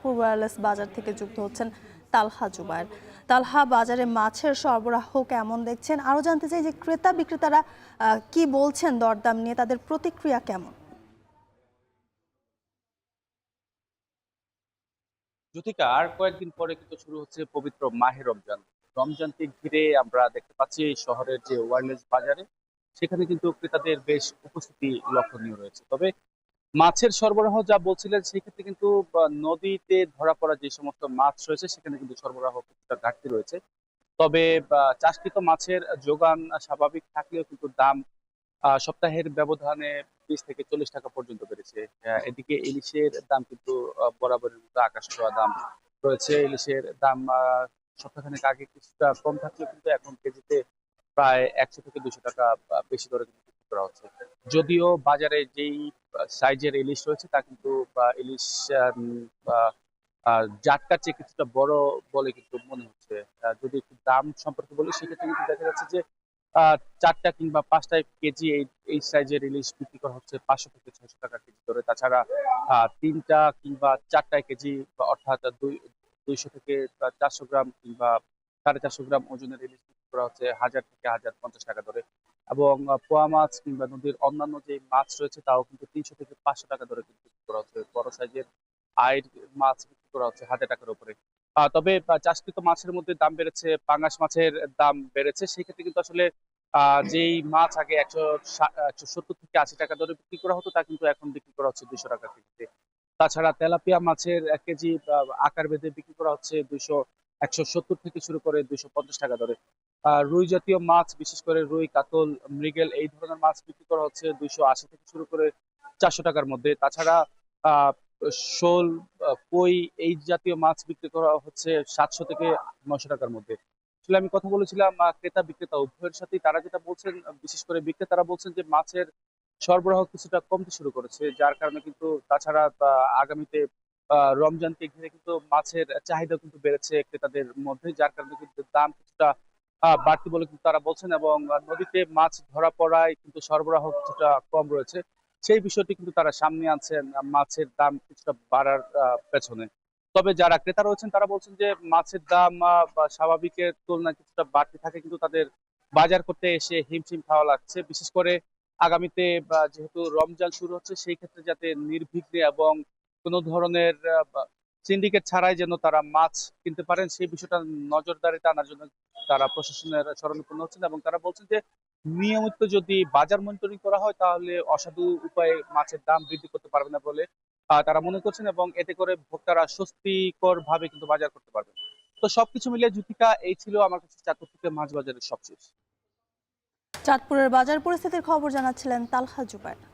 Chandpur wireless বাজার থেকে যুক্ত হচ্ছেন তালহা জুবায়ের। তালহা, বাজারে মাছের সরবরাহ কেমন দেখছেন? আরো জানতে চাই যে ক্রেতা বিক্রেতারা কি বলছেন দরদাম নিয়ে, তাদের প্রতিক্রিয়া কেমন? জ্যোতিকা, আর কয়েকদিন পরে কিন্তু শুরু হচ্ছে পবিত্র মাহে রমজান। রমজানকে ঘিরে আমরা দেখতে পাচ্ছি এই শহরের যে ওয়্যারলেস বাজারে, সেখানে কিন্তু ক্রেতাদের বেশ উপস্থিতি লক্ষণীয় রয়েছে। তবে মাছের সরবরাহ যা বলছিলেন, সেক্ষেত্রে কিন্তু নদীতে ধরা পড়া যে সমস্ত মাছ রয়েছে, সেখানে কিন্তু সরবরাহ কিছুটা ঘাটতি রয়েছে। তবে চাষকৃত মাছের যোগান স্বাভাবিক থাকলেও কিন্তু দাম সপ্তাহের ব্যবধানে 20 থেকে 40 টাকা পর্যন্ত বেড়েছে। এদিকে ইলিশের দাম কিন্তু বরাবরের মতো আকাশ ছোঁয়া দাম রয়েছে। ইলিশের দাম সপ্তাহখানেক আগে কিছুটা কম থাকলেও কিন্তু এখন কেজিতে প্রায় 100 থেকে 200 টাকা বেশি দরে কিন্তু বিক্রি করা হচ্ছে। যদিও বাজারে যেই সাইজের ইলিশ রয়েছে, তা কিন্তু ইলিশ জাটকার চেয়ে কিছুটা বড় বলে কিন্তু মনে হচ্ছে। যদি একটু দাম সম্পর্কে বলি, সেক্ষেত্রে কিন্তু দেখা যাচ্ছে যে 4টা কিংবা 5টায় কেজি এই সাইজের ইলিশ বিক্রি করা হচ্ছে 500 থেকে 600 টাকা কেজি দরে। তাছাড়া 3টা কিংবা 4টায় কেজি, অর্থাৎ 200 থেকে 400 গ্রাম কিংবা 450 গ্রাম ওজনের ইলিশ বিক্রি করা হচ্ছে 1000 থেকে 1050 টাকা দরে। এবং পোয়া মাছ কিংবা নদীর অন্যান্য যে মাছ রয়েছে, তাও কিন্তু 300 থেকে 500 টাকা দরে কিন্তু বিক্রি করা হচ্ছে। বড় সাইজের আইড় মাছ বিক্রি করা হচ্ছে 1000 টাকার উপরে। তবে চাষকৃত মাছের মধ্যে দাম বেড়েছে, পাঙ্গাস মাছের দাম বেড়েছে। সেক্ষেত্রে কিন্তু আসলে যেই মাছ আগে 170 থেকে 80 টাকা দরে বিক্রি করা হতো, তা কিন্তু এখন বিক্রি করা হচ্ছে 200 টাকা কেজিতে। তাছাড়া তেলাপিয়া মাছের কেজি আকার ভেদে বিক্রি করা হচ্ছে 170 থেকে শুরু করে 250 টাকা দরে। রুই জাতীয় মাছ, বিশেষ করে রুই, কাতল, মৃগেল, এই ধরনের মাছ বিক্রি করা হচ্ছে 280 থেকে শুরু করে 400 টাকার মধ্যে। তাছাড়া আহ শোল, কই, এই জাতীয় মাছ বিক্রি করা হচ্ছে 700 থেকে 900 টাকার মধ্যে। আসলে আমি কথা বলেছিলাম ক্রেতা বিক্রেতা উভয়ের সাথেই। তারা যেটা বলছেন, বিশেষ করে বিক্রেতারা বলছেন যে মাছের সরবরাহ কিছুটা কমতে শুরু করেছে, যার কারণে কিন্তু তাছাড়া আগামীতে রমজানকে ঘিরে কিন্তু মাছের চাহিদা কিন্তু বেড়েছে ক্রেতাদের মধ্যে, যার কারণে কিন্তু দাম কিছুটা বাড়তি বলে কিন্তু তারা বলছেন। এবং নদীতে মাছ ধরা পড়ায় কিন্তু সরবরাহ কিছুটা কম রয়েছে, সেই বিষয়টি কিন্তু তারা সামনে আনছেন মাছের দাম কিছুটা বাড়ার পেছনে। তবে যারা ক্রেতা রয়েছেন, তারা বলছেন যে মাছের দাম বা স্বাভাবিকের তুলনায় কিছুটা বাড়তি থাকে, কিন্তু তাদের বাজার করতে এসে হিমশিম খাওয়া লাগছে। বিশেষ করে আগামীতে যেহেতু রমজান শুরু হচ্ছে, সেই ক্ষেত্রে যাতে নির্বিঘ্নে এবং কোনো ধরনের সিন্ডিকেট ছাড়াই যেন তারা মাছ কিনতে পারেন, সেই বিষয়টা নজরদারিতে আনার জন্য তারা প্রশাসনের শরণাপন্ন হচ্ছেন। এবং তারা বলছেন যে নিয়মিত যদি বাজার মনিটরিং করা হয়, তাহলে অসাধু উপায়ে মাছের দাম বৃদ্ধি করতে পারবে না বলে তারা মনে করছেন, এবং এতে করে ভোক্তারা স্বস্তিকর ভাবে কিন্তু বাজার করতে পারবেন। তো সবকিছু মিলিয়ে জ্যোতিকা, এই ছিল আমার কাছে চাঁদপুর থেকে মাছ বাজারের সবশেষ। চাঁদপুরের বাজার পরিস্থিতির খবর জানাচ্ছিলেন তালহা জুবায়ের।